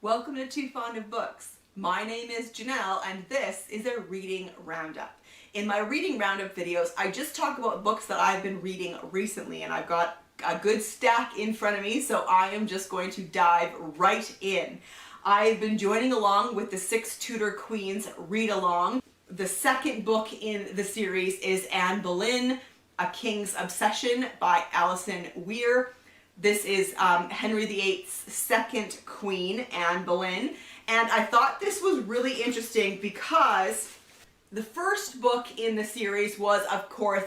Welcome to Too Fond of Books. My name is Janelle and this is a reading roundup. In my reading roundup videos, I just talk about books that I've been reading recently, and I've got a good stack in front of me, so I am just going to dive right in. I've been joining along with the Six Tudor Queens read along. The second book in the series is Anne Boleyn, A King's Obsession by Alison Weir. This is Henry VIII's second queen, Anne Boleyn, and I thought this was really interesting because the first book in the series was, of course,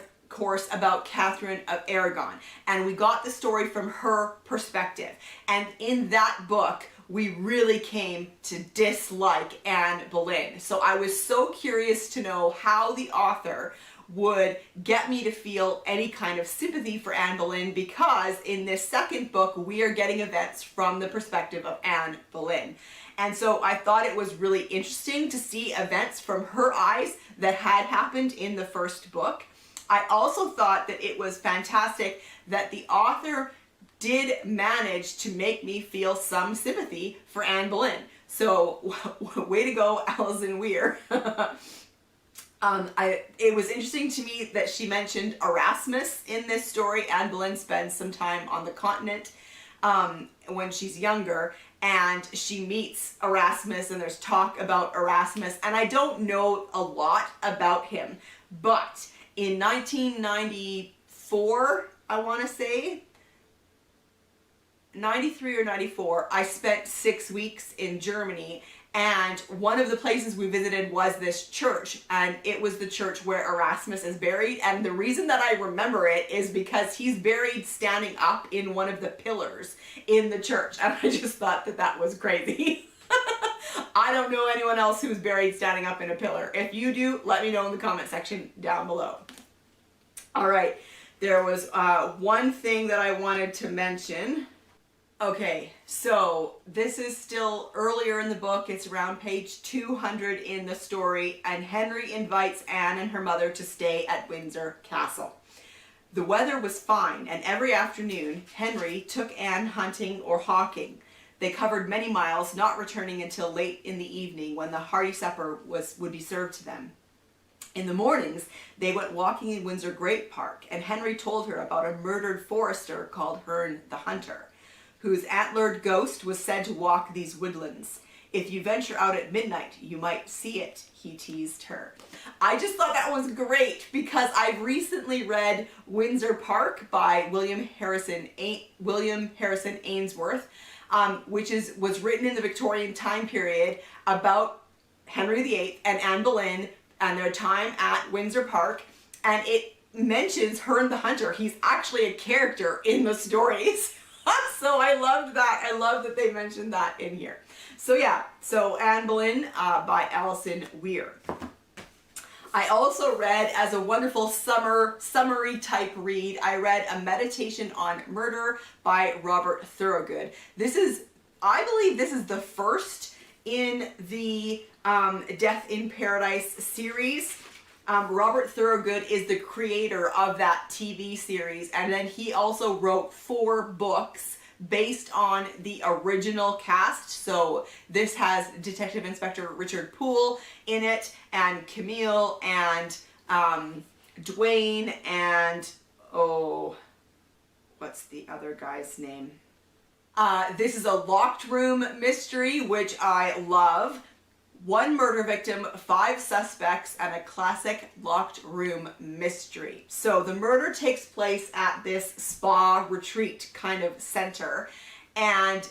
about Catherine of Aragon, and we got the story from her perspective. And in that book, we really came to dislike Anne Boleyn. So I was so curious to know how the author would get me to feel any kind of sympathy for Anne Boleyn, because in this second book we are getting events from the perspective of Anne Boleyn. And so I thought it was really interesting to see events from her eyes that had happened in the first book. I also thought that it was fantastic that the author did manage to make me feel some sympathy for Anne Boleyn. So way to go, Alison Weir. It was interesting to me that she mentioned Erasmus in this story. Anne Boleyn spends some time on the continent when she's younger, and she meets Erasmus, and there's talk about Erasmus, and I don't know a lot about him, but in 1994, I want to say, 93 or 94, I spent 6 weeks in Germany, and one of the places we visited was this church, and it was the church where Erasmus is buried. And the reason that I remember it is because he's buried standing up in one of the pillars in the church, and I just thought that that was crazy. I don't know anyone else who's buried standing up in a pillar. If you do, let me know in the comment section down below. All right, there was one thing that I wanted to mention. Okay, so this is still earlier in the book. It's around page 200 in the story, and Henry invites Anne and her mother to stay at Windsor Castle. The weather was fine, and every afternoon Henry took Anne hunting or hawking. They covered many miles, not returning until late in the evening when the hearty supper would be served to them. In the mornings, they went walking in Windsor Great Park, and Henry told her about a murdered forester called Herne the Hunter, whose antlered ghost was said to walk these woodlands. If you venture out at midnight, you might see it, he teased her. I just thought that was great because I've recently read Windsor Park by William Harrison Ainsworth, which was written in the Victorian time period about Henry VIII and Anne Boleyn and their time at Windsor Park, and it mentions Herne the Hunter. He's actually a character in the stories. So I loved that. I love that they mentioned that in here. So yeah, so Anne Boleyn by Alison Weir. I also read, as a wonderful summary type read, I read A Meditation on Murder by Robert Thorogood. I believe this is the first in the Death in Paradise series. Robert Thorogood is the creator of that TV series, and then he also wrote 4 books based on the original cast. So this has Detective Inspector Richard Poole in it, and Camille, and Dwayne, and what's the other guy's name? This is a locked room mystery, which I love. 1 murder victim, 5 suspects, and a classic locked room mystery. So the murder takes place at this spa retreat kind of center, and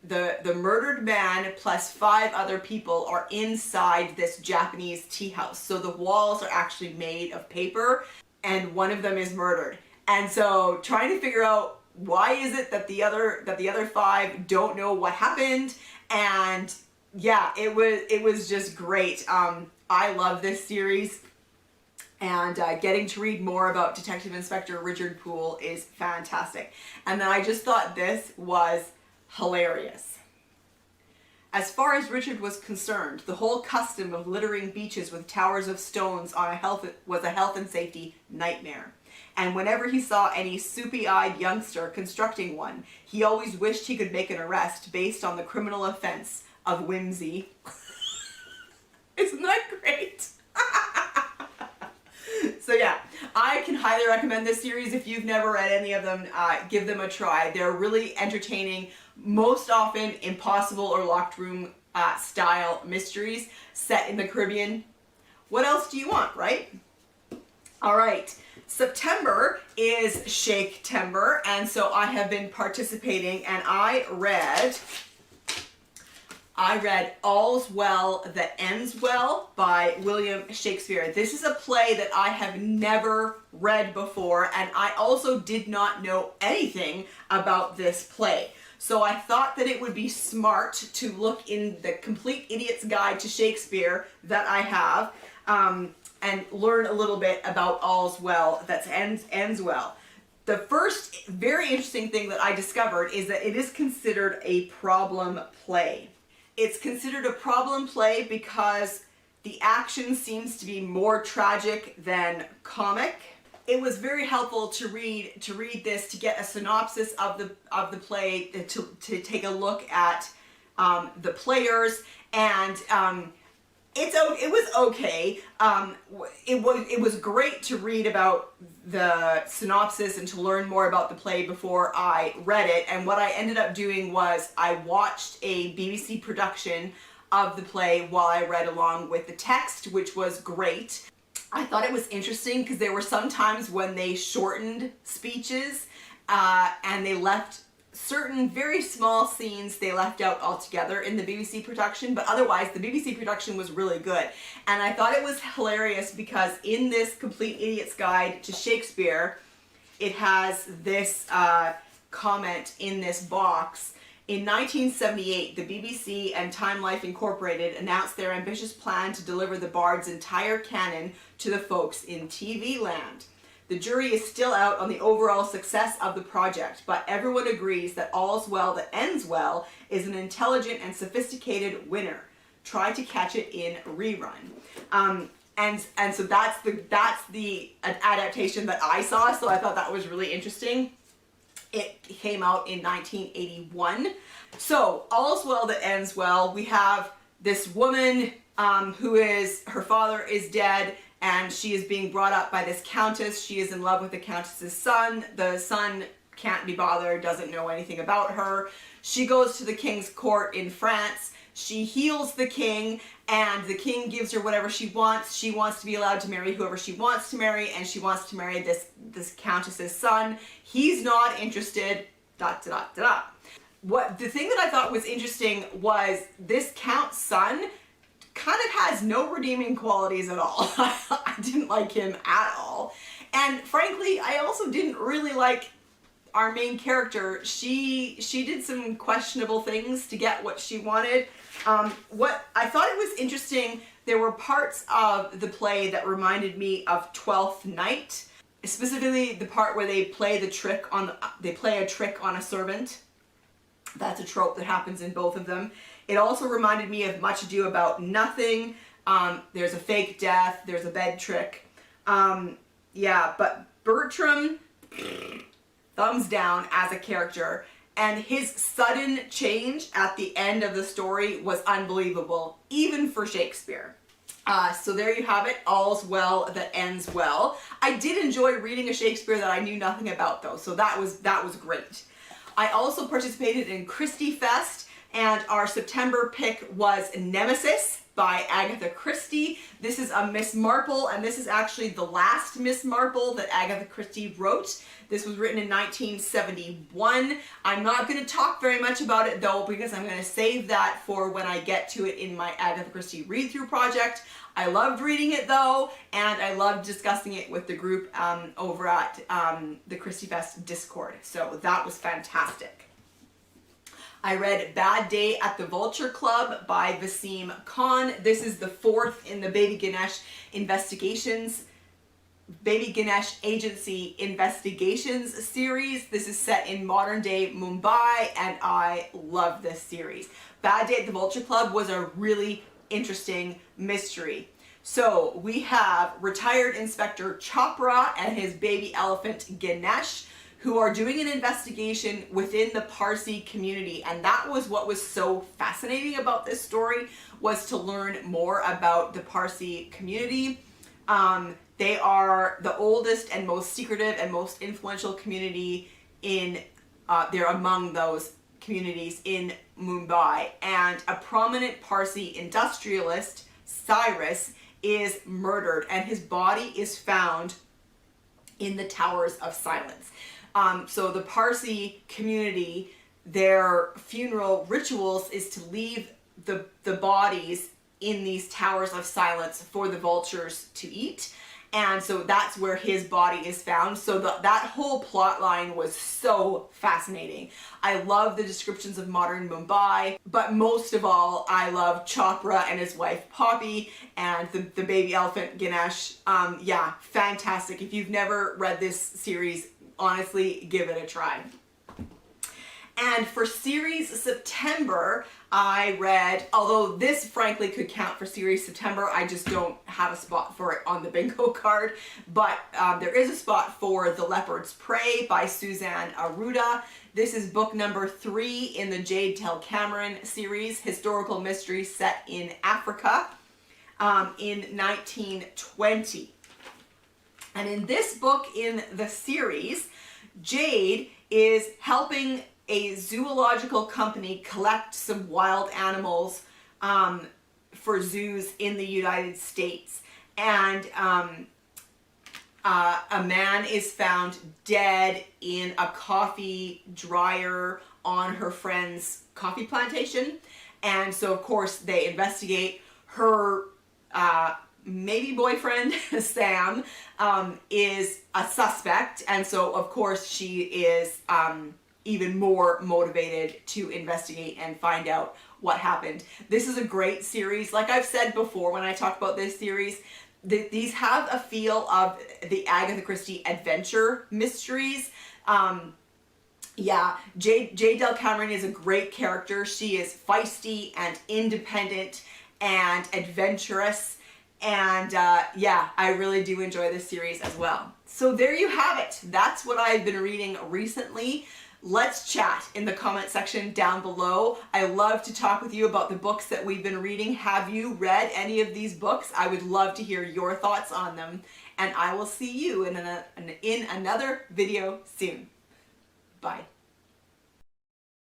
the murdered man plus 5 other people are inside this Japanese tea house. So the walls are actually made of paper, and one of them is murdered. And so trying to figure out why is it that the other 5 don't know what happened, and yeah, it was just great. I love this series, and getting to read more about Detective Inspector Richard Poole is fantastic. And then I just thought this was hilarious. As far as Richard was concerned, the whole custom of littering beaches with towers of stones was a health and safety nightmare. and whenever he saw any soupy-eyed youngster constructing one, he always wished he could make an arrest based on the criminal offense of whimsy. Isn't that great? So yeah, I can highly recommend this series. If you've never read any of them, give them a try. They're really entertaining, most often impossible or locked room style mysteries set in the Caribbean. What else do you want, right? All right, September is Shake-tember, and so I have been participating, and I read All's Well That Ends Well by William Shakespeare. This is a play that I have never read before, and I also did not know anything about this play. So I thought that it would be smart to look in the Complete Idiot's Guide to Shakespeare that I have, and learn a little bit about All's Well That Ends Well. The first very interesting thing that I discovered is that it is considered a problem play. It's considered a problem play because the action seems to be more tragic than comic. It was very helpful to read this, to get a synopsis of the play, to take a look at the players, and it was okay. It was great to read about the synopsis and to learn more about the play before I read it. And what I ended up doing was I watched a BBC production of the play while I read along with the text, which was great. I thought it was interesting because there were some times when they shortened speeches and they left certain very small scenes they left out altogether in the BBC production, but otherwise the BBC production was really good. And I thought it was hilarious because in this Complete Idiot's Guide to Shakespeare, it has this comment in this box. In 1978, the BBC and Time Life Incorporated announced their ambitious plan to deliver the Bard's entire canon to the folks in TV land. The jury is still out on the overall success of the project, but everyone agrees that All's Well That Ends Well is an intelligent and sophisticated winner. Try to catch it in rerun. And so that's the adaptation that I saw, so I thought that was really interesting. It came out in 1981. So All's Well That Ends Well, we have this woman her father is dead, and she is being brought up by this countess. She is in love with the countess's son. The son can't be bothered, doesn't know anything about her. She goes to the king's court in France. She heals the king, and the king gives her whatever she wants. She wants to be allowed to marry whoever she wants to marry, and she wants to marry this countess's son. He's not interested, ... The thing that I thought was interesting was this count's son kind of has no redeeming qualities at all. I didn't like him at all. And frankly, I also didn't really like our main character. She did some questionable things to get what she wanted. What I thought it was interesting, there were parts of the play that reminded me of Twelfth Night, specifically the part where they play a trick on a servant. That's a trope that happens in both of them. It also reminded me of Much Ado About Nothing. There's a fake death, there's a bed trick. Yeah, but Bertram, thumbs down as a character. And his sudden change at the end of the story was unbelievable, even for Shakespeare. So there you have it, All's Well That Ends Well. I did enjoy reading a Shakespeare that I knew nothing about though, so that was great. I also participated in Christie Fest, and our September pick was Nemesis by Agatha Christie. This is a Miss Marple, and this is actually the last Miss Marple that Agatha Christie wrote. This was written in 1971. I'm not going to talk very much about it though, because I'm going to save that for when I get to it in my Agatha Christie read-through project. I loved reading it though, and I loved discussing it with the group over at the Christie Fest Discord. So that was fantastic. I read Bad Day at the Vulture Club by Vaseem Khan. This is the fourth in the Baby Ganesh Agency Investigations series. This is set in modern day Mumbai, and I love this series. Bad Day at the Vulture Club was a really interesting mystery. So we have retired Inspector Chopra and his baby elephant Ganesh, who are doing an investigation within the Parsi community. And that was what was so fascinating about this story, was to learn more about the Parsi community. They are the oldest and most secretive and most influential community in, they're among those communities in Mumbai. And a prominent Parsi industrialist, Cyrus, is murdered, and his body is found in the Towers of Silence. So the Parsi community, their funeral rituals is to leave the bodies in these Towers of Silence for the vultures to eat. And so that's where his body is found. So that whole plot line was so fascinating. I love the descriptions of modern Mumbai, but most of all, I love Chopra and his wife Poppy and the baby elephant Ganesh. Yeah, fantastic. If you've never read this series, honestly, give it a try. And for series September, I read, although this frankly could count for series September, I just don't have a spot for it on the bingo card, but there is a spot for The Leopards Prey by Suzanne Arruda. This is book number 3 in the Jade Tell Cameron series, historical mystery set in Africa in 1920. And in this book in the series, Jade is helping a zoological company collect some wild animals for zoos in the United States. And a man is found dead in a coffee dryer on her friend's coffee plantation. And so, of course, they investigate. Her maybe boyfriend, Sam, is a suspect. And so, of course, she is even more motivated to investigate and find out what happened. This is a great series. Like I've said before when I talk about this series, these have a feel of the Agatha Christie adventure mysteries. Yeah, Jade Del Cameron is a great character. She is feisty and independent and adventurous. And yeah, I really do enjoy this series as well. So there you have it. That's what I've been reading recently. Let's chat in the comment section down below. I love to talk with you about the books that we've been reading. Have you read any of these books? I would love to hear your thoughts on them. And I will see you in another video soon. Bye.